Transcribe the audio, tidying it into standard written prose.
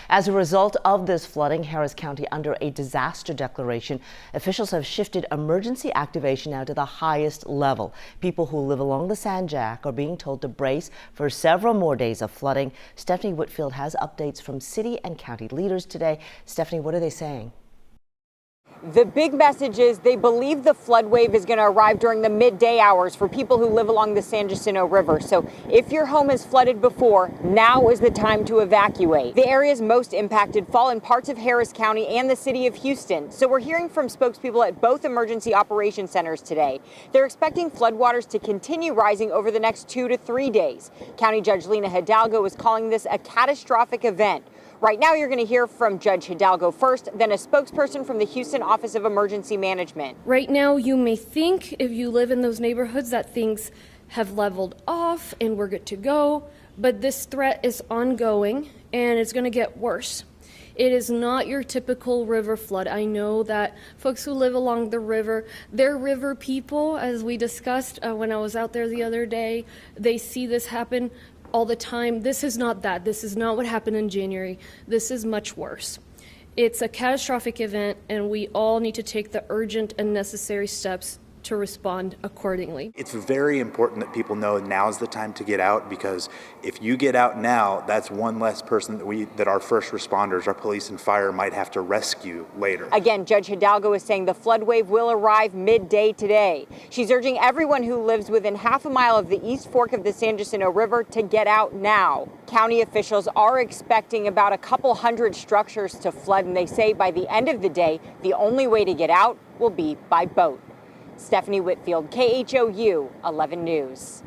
As a result of this flooding, Harris County under a disaster declaration. Officials have shifted emergency activation now to the highest level. People who live along the San Jac are being told to brace for several more days of flooding. Stephanie Whitfield has updates from city and county leaders today. Stephanie, what are they saying? The big message is they believe the flood wave is going to arrive during the midday hours for people who live along the San Jacinto River. So if your home has flooded before, now is the time to evacuate. The areas most impacted fall in parts of Harris County and the city of Houston. So we're hearing from spokespeople at both emergency operation centers today. They're expecting floodwaters to continue rising over the next 2 to 3 days. County Judge Lina Hidalgo is calling this a catastrophic event. Right now, you're going to hear from Judge Hidalgo first, then a spokesperson from the Houston Office of Emergency Management. Right now, you may think, if you live in those neighborhoods, that things have leveled off and we're good to go, but this threat is ongoing and it's going to get worse. It is not your typical river flood. I know that folks who live along the river, they're river people, as we discussed when I was out there the other day. They see this happen all the time. This is not that. This is not what happened in January. This is much worse. It's a catastrophic event, and we all need to take the urgent and necessary steps to respond accordingly. It's very important that people know now's the time to get out, because if you get out now, that's one less person that our first responders, our police and fire, might have to rescue later. Again, Judge Hidalgo is saying the flood wave will arrive midday today. She's urging everyone who lives within half a mile of the East Fork of the San Jacinto River to get out now. County officials are expecting about a couple hundred structures to flood, and they say by the end of the day, the only way to get out will be by boat. Stephanie Whitfield, KHOU 11 News.